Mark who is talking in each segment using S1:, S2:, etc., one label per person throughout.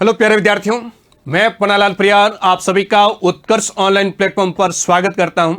S1: Hello प्यारे विद्यार्थियों, मैं पन्नालाल परियार आप सभी का उत्कर्ष ऑनलाइन प्लेटफॉर्म पर स्वागत करता हूं।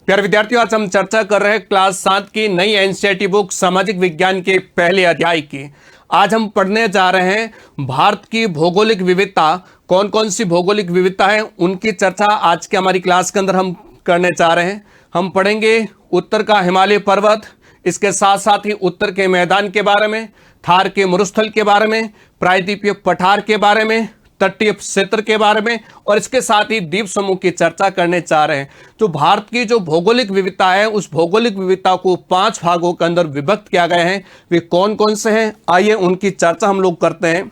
S1: प्यारे विद्यार्थियों, आज हम चर्चा कर रहे हैं क्लास 7 की नई एनसीईआरटी बुक सामाजिक विज्ञान के पहले अध्याय की। आज हम पढ़ने जा रहे हैं भारत की भौगोलिक विविधता। कौन कौन सी भौगोलिक विविधता है उनकी चर्चा आज के हमारी क्लास के अंदर हम करने जा रहे हैं। हम पढ़ेंगे उत्तर का हिमालय पर्वत, इसके साथ साथ ही उत्तर के मैदान के बारे में, थार के मरुस्थल के बारे में, प्रायद्वीपीय पठार के बारे में, तटीय क्षेत्र के बारे में और इसके साथ ही द्वीप समूह की चर्चा करने जा रहे हैं। तो भारत की जो भौगोलिक विविधता है उस भौगोलिक विविधता को 5 भागों के अंदर विभक्त किया गया है। वे कौन कौन से हैं, आइए उनकी चर्चा हम लोग करते हैं।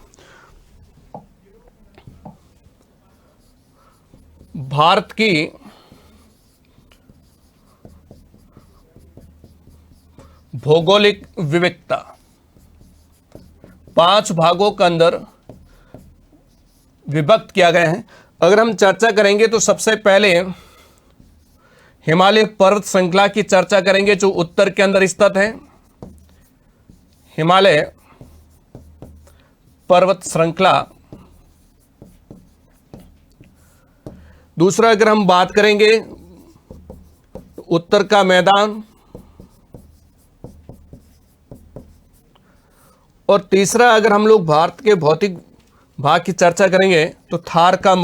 S1: भारत की भौगोलिक विविधता 5 भागों के अंदर विभक्त किया गया है। अगर हम चर्चा करेंगे तो सबसे पहले हिमालय पर्वत श्रृंखला की चर्चा करेंगे जो उत्तर के अंदर स्थित है। हिमालय पर्वत श्रृंखला। दूसरा अगर हम बात करेंगे उत्तर का मैदान, और तीसरा अगर हम लोग भारत के भौतिक भाग की चर्चा करेंगे तो थार का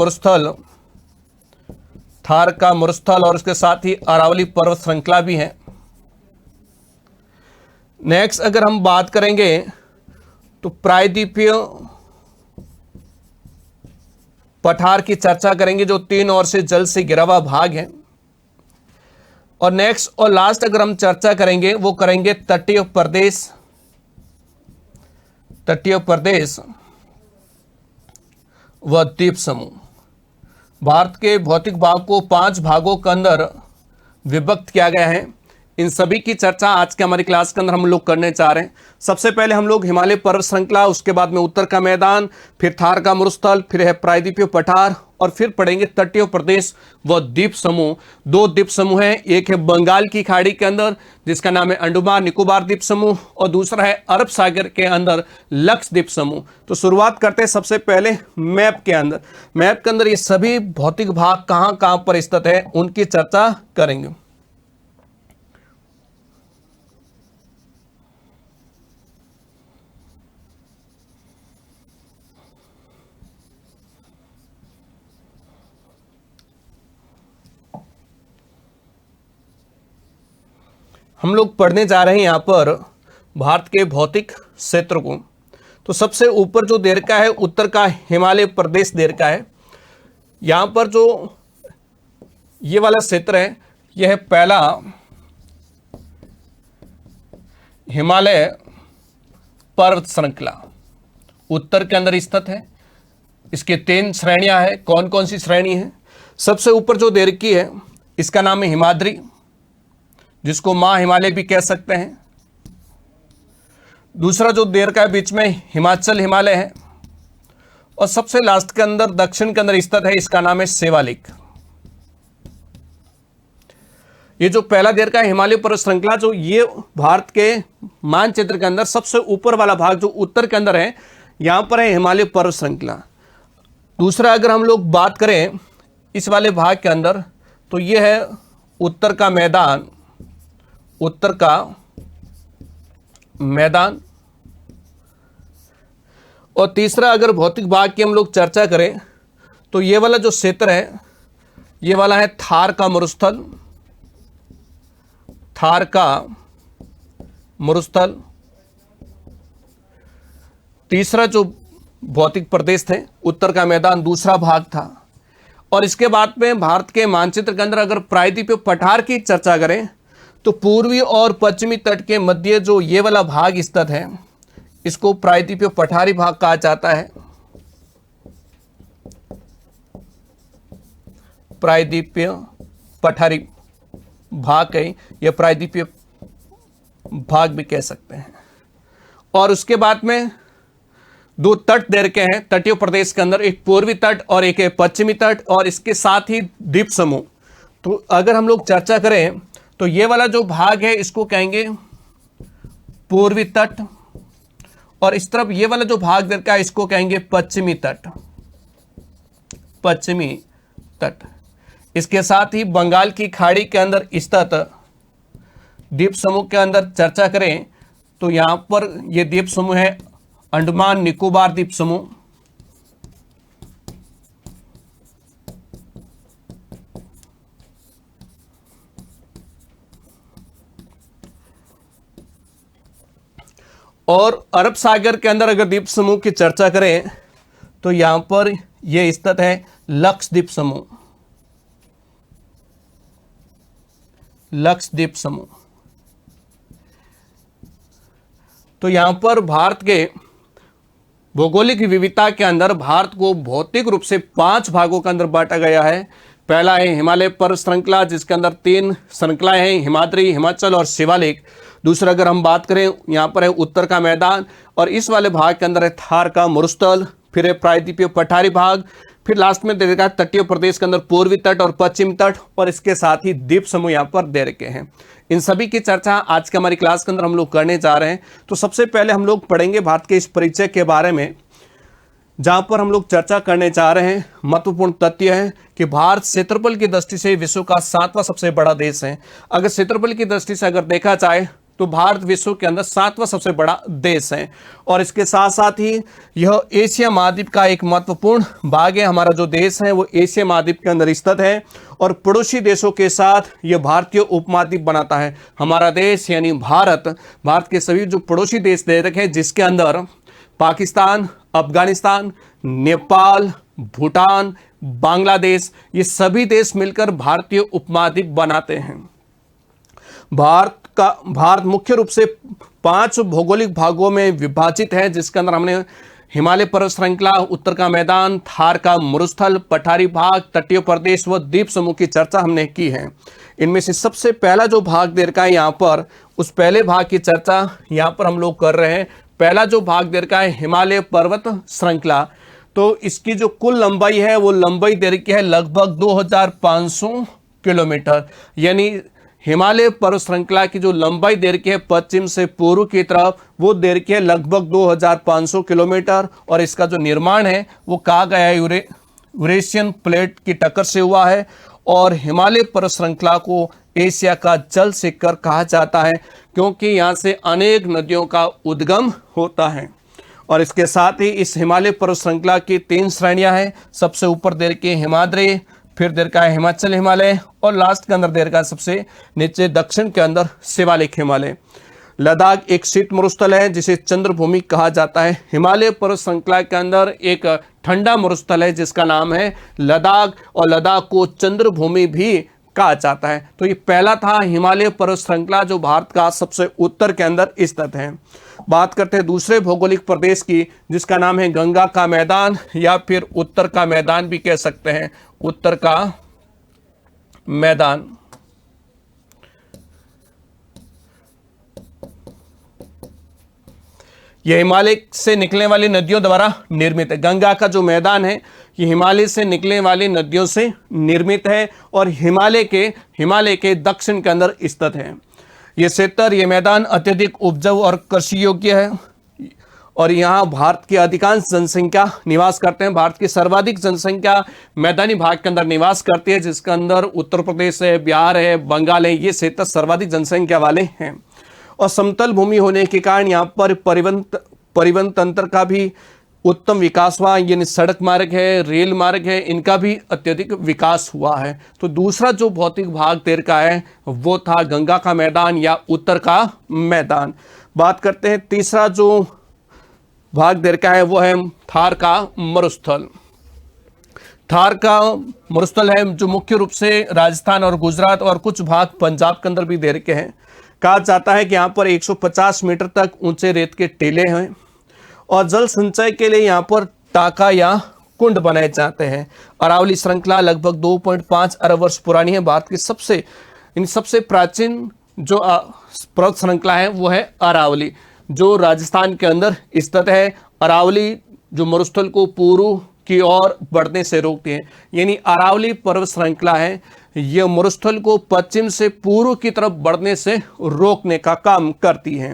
S1: मरुस्थल और उसके साथ ही अरावली पर्वत श्रृंखला भी है। नेक्स्ट अगर हम बात करेंगे तो प्रायद्वीपीय पठार की चर्चा करेंगे जो 3 ओर से जल से घिरा हुआ भाग है। और नेक्स्ट और लास्ट अगर हम चर्चा करेंगे वो करेंगे तटीय प्रदेश व द्वीप समूह। भारत के भौतिक भाग को 5 भागों के अंदर विभक्त किया गया है। इन सभी की चर्चा आज के हमारी क्लास के अंदर हम लोग करने जा रहे हैं। सबसे पहले हम लोग हिमालय पर्वत श्रृंखला, उसके बाद में उत्तर का मैदान, फिर थार का मरुस्थल, फिर है प्रायद्वीपीय पठार और फिर पढ़ेंगे तटीय प्रदेश व द्वीप समूह। 2 द्वीप समूह हैं, एक है बंगाल की खाड़ी के अंदर जिसका नाम है अंडमान निकोबार द्वीप समूह और दूसरा है अरब सागर के अंदर लक्षद्वीप समूह। तो शुरुआत करते हैं सबसे पहले मैप के अंदर ये सभी भौतिक भाग कहां कहां पर स्थित है उनकी चर्चा करेंगे। हम लोग पढ़ने जा रहे हैं यहाँ पर भारत के भौतिक क्षेत्र को। तो सबसे ऊपर जो दे रखा है उत्तर का हिमालय प्रदेश दे रखा है। यहाँ पर जो ये वाला क्षेत्र है यह है पहला हिमालय पर्वत श्रृंखला, उत्तर के अंदर स्थित है। इसके 3 श्रेणियां हैं। कौन कौन सी श्रेणी है? सबसे ऊपर जो दे रखी है इसका नाम है हिमाद्री, जिसको मां हिमालय भी कह सकते हैं। दूसरा जो दे रखा है बीच में हिमाचल हिमालय है और सबसे लास्ट के अंदर दक्षिण के अंदर स्थित है, इसका नाम है सेवालिक। ये जो पहला दे रखा है हिमालय पर्वत श्रृंखला, जो ये भारत के मानचित्र के अंदर सबसे ऊपर वाला भाग जो उत्तर के अंदर है, यहां पर है हिमालय पर्वत श्रृंखला। दूसरा अगर हम लोग बात करें इस वाले भाग के अंदर तो ये है उत्तर का मैदान। और तीसरा अगर भौतिक भाग की हम लोग चर्चा करें तो ये वाला जो क्षेत्र है ये वाला है थार का मरुस्थल। तीसरा जो भौतिक प्रदेश थे उत्तर का मैदान दूसरा भाग था। और इसके बाद में भारत के मानचित्र के अंदर अगर प्रायद्वीपीय पठार की चर्चा करें तो पूर्वी और पश्चिमी तट के मध्य जो ये वाला भाग स्थित है इसको प्रायद्वीपीय पठारी भाग कहा जाता है। प्रायद्वीपीय पठारी भाग है, यह प्रायद्वीपीय भाग भी कह सकते हैं। और उसके बाद में 2 तट दे रखे हैं तटीय प्रदेश के अंदर, एक पूर्वी तट और एक है पश्चिमी तट और इसके साथ ही द्वीप समूह। तो अगर हम लोग चर्चा करें तो ये वाला जो भाग है इसको कहेंगे पूर्वी तट और इस तरफ ये वाला जो भाग दे रखा है इसको कहेंगे पश्चिमी तट, पश्चिमी तट। इसके साथ ही बंगाल की खाड़ी के अंदर स्थित द्वीप समूह के अंदर चर्चा करें तो यहां पर ये द्वीप समूह है अंडमान निकोबार द्वीप समूह, और अरब सागर के अंदर अगर द्वीप समूह की चर्चा करें तो यहां पर यह स्थित है लक्षद्वीप समूह, लक्षद्वीप समूह। तो यहां पर भारत के भौगोलिक विविधता के अंदर भारत को भौतिक रूप से 5 भागों के अंदर बांटा गया है। पहला है हिमालय पर्वत श्रृंखला, जिसके अंदर 3 श्रृंखलाएं हैं, हिमाद्री, हिमाचल और शिवालिक। दूसरा अगर हम बात करें यहाँ पर है उत्तर का मैदान, और इस वाले भाग के अंदर है थार का मरुस्थल, फिर है प्रायद्वीपीय पठारी भाग, फिर लास्ट में दे रखा है तटीय प्रदेश के अंदर पूर्वी तट और पश्चिमी तट, और इसके साथ ही द्वीप समूह यहाँ पर दे रखे हैं। इन सभी की चर्चा आज की हमारी क्लास के अंदर हम लोग करने जा रहे हैं। तो सबसे पहले हम लोग पढ़ेंगे भारत के इस परिचय के बारे में, जहां पर हम लोग चर्चा करने जा रहे हैं। महत्वपूर्ण तथ्य है कि भारत क्षेत्रफल की दृष्टि से विश्व का 7वां सबसे बड़ा देश है। अगर क्षेत्रफल की दृष्टि से अगर देखा जाए तो भारत विश्व के अंदर 7वां सबसे बड़ा देश है, और इसके साथ साथ ही यह एशिया महाद्वीप का एक महत्वपूर्ण भाग है। हमारा जो देश है वो एशिया महाद्वीप के अंदर स्थित है, और पड़ोसी देशों के साथ यह भारतीय उपमहाद्वीप बनाता है। हमारा देश यानी भारत, भारत के सभी जो पड़ोसी देश दे रखे हैं, जिसके अंदर पाकिस्तान, अफगानिस्तान, नेपाल, भूटान, बांग्लादेश, ये सभी देश मिलकर भारतीय उपमहाद्वीप बनाते हैं। भारत मुख्य रूप से 5 भौगोलिक भागों में विभाजित है, जिसके अंदर हमने हिमालय पर्वत श्रृंखला, उत्तर का मैदान, थार का मरुस्थल, पठारी भाग, तटीय प्रदेश व द्वीप समूह की चर्चा हमने की है। इनमें से सबसे पहला जो भाग दे रखा है यहाँ पर, उस पहले भाग की चर्चा यहाँ पर हम लोग कर रहे हैं। पहला जो भाग दे रखा है हिमालय पर्वत श्रृंखला, तो इसकी जो कुल लंबाई है वो लंबाई दे रखी है लगभग 2500 किलोमीटर। यानी हिमालय पर्वत श्रृंखला की जो लंबाई दे रखी है पश्चिम से पूर्व की तरफ, वो दे रखी है लगभग 2500 किलोमीटर। और इसका जो निर्माण है वो कहा गया है यूरेशियन प्लेट की टक्कर से हुआ है, और हिमालय पर्वत श्रृंखला को एशिया का जल शिखर कहा जाता है, क्योंकि यहाँ से अनेक नदियों का उद्गम होता है। और इसके साथ ही इस हिमालय पर्वत श्रृंखला की 3 श्रेणियां हैं। सबसे ऊपर दे रखी है हिमाद्री, फिर दे रखा है हिमाचल हिमालय, और लास्ट के अंदर दे रखा है सबसे नीचे दक्षिण के अंदर शिवालिक हिमालय। लद्दाख एक शीत मरुस्थल है जिसे चंद्रभूमि कहा जाता है। हिमालय पर्वत श्रृंखला के अंदर एक ठंडा मरुस्थल है जिसका नाम है लद्दाख, और लद्दाख को चंद्रभूमि भी कहा जाता है। तो ये पहला था हिमालय पर्वत श्रृंखला, जो भारत का सबसे उत्तर के अंदर स्थित है। बात करते हैं दूसरे भौगोलिक प्रदेश की, जिसका नाम है गंगा का मैदान, या फिर उत्तर का मैदान भी कह सकते हैं, उत्तर का मैदान। यह हिमालय से निकलने वाली नदियों द्वारा निर्मित है। गंगा का जो मैदान है ये हिमालय से निकलने वाली नदियों से निर्मित है, और हिमालय के दक्षिण के अंदर स्थित है। ये क्षेत्र, ये मैदान अत्यधिक उपजाऊ और कृषि योग्य है, और यहाँ भारत की अधिकांश जनसंख्या निवास करते हैं। भारत की सर्वाधिक जनसंख्या मैदानी भाग के अंदर निवास करती है, जिसके अंदर उत्तर प्रदेश है, बिहार है, बंगाल है, ये क्षेत्र सर्वाधिक जनसंख्या वाले हैं। और समतल भूमि होने के कारण यहाँ पर परिवहन तंत्र का भी उत्तम विकास हुआ, यानी सड़क मार्ग है, रेल मार्ग है, इनका भी अत्यधिक विकास हुआ है। तो दूसरा जो भौतिक भाग तेर का है वो था गंगा का मैदान या उत्तर का मैदान। बात करते हैं तीसरा जो भाग देर का है वो है थार का मरुस्थल। थार का मरुस्थल है जो मुख्य रूप से राजस्थान और गुजरात और कुछ भाग पंजाब के अंदर भी दे रखे हैं। कहा जाता है कि यहाँ पर 150 मीटर तक ऊंचे रेत के टीले हैं, और जल संचय के लिए यहाँ पर टाका या कुंड बनाए जाते हैं। अरावली श्रृंखला लगभग 2.5 अरब वर्ष पुरानी है। भारत की सबसे प्राचीन जो पर्वत श्रृंखला है वो है अरावली, जो राजस्थान के अंदर स्थित है। अरावली जो मरुस्थल को पूर्व की ओर बढ़ने से रोकती है, यानी अरावली पर्वत श्रृंखला है, यह मरुस्थल को पश्चिम से पूर्व की तरफ बढ़ने से रोकने का काम करती है।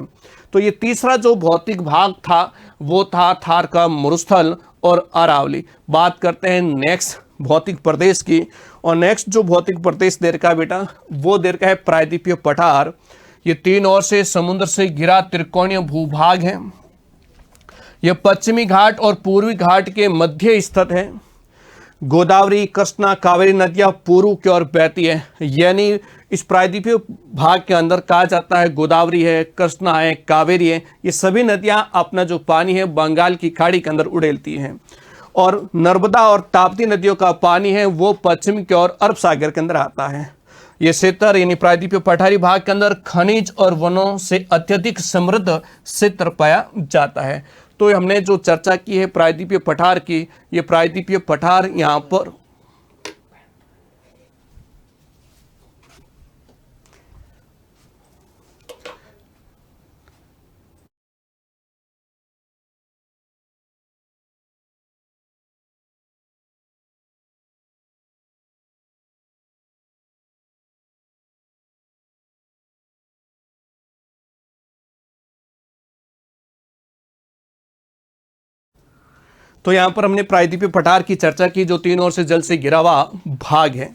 S1: तो ये तीसरा जो भौतिक भाग था वो था थार का मरुस्थल और अरावली। बात करते हैं नेक्स्ट भौतिक प्रदेश की, और नेक्स्ट जो भौतिक प्रदेश दे रखा है बेटा वो दे रखा है प्रायद्वीपीय पठार। ये तीन ओर से समुद्र से घिरा त्रिकोणीय भूभाग है। यह पश्चिमी घाट और पूर्वी घाट के मध्य स्थित है। गोदावरी, कृष्णा, कावेरी नदियां पूर्व की ओर बहती है, यानी इस प्रायद्वीपीय भाग के अंदर कहा जाता है गोदावरी है, कृष्णा है, कावेरी है, ये सभी नदियां अपना जो पानी है बंगाल की खाड़ी के अंदर उड़ेलती हैं। और नर्मदा और ताप्ती नदियों का पानी है वो पश्चिम की ओर अरब सागर के अंदर आता है। ये क्षेत्र यानी प्रायद्वीपीय पठारी भाग के अंदर खनिज और वनों से अत्यधिक समृद्ध क्षेत्र पाया जाता है। तो हमने जो चर्चा की है प्रायद्वीपीय पठार की, ये प्रायद्वीपीय पठार यहाँ पर तो यहाँ पर हमने प्रायद्वीपीय पठार की चर्चा की जो तीन ओर से जल से घिरा हुआ भाग है।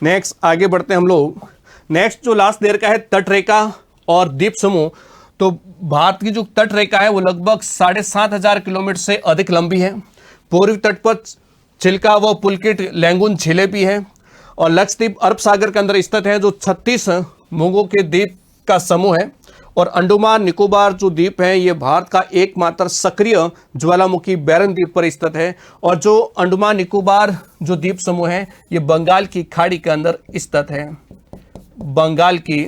S1: नेक्स्ट आगे बढ़ते हैं हम लोग। नेक्स्ट जो लास्ट देर का है तट रेखा और द्वीप समूह। तो भारत की जो तट रेखा है वो लगभग 7,500 किलोमीटर से अधिक लंबी है। पूर्वी तट पर चिल्का व पुलकित लैंगून झीलें भी है, और लक्षद्वीप अरब सागर के अंदर स्थित है जो 36 मुंगों के द्वीप का समूह है। और अंडमान निकोबार जो द्वीप है ये भारत का एकमात्र सक्रिय ज्वालामुखी बैरन द्वीप पर स्थित है। और जो अंडमान निकोबार जो द्वीप समूह है ये बंगाल की खाड़ी के अंदर स्थित है, बंगाल की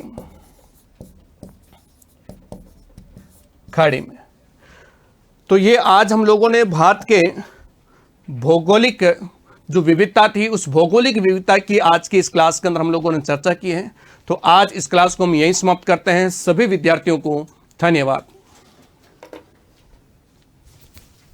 S1: खाड़ी में। तो ये आज हम लोगों ने भारत के भौगोलिक जो विविधता थी उस भौगोलिक विविधता की आज की इस क्लास के अंदर हम लोगों ने चर्चा की है। तो आज इस क्लास को हम यहीं समाप्त करते हैं। सभी विद्यार्थियों को धन्यवाद।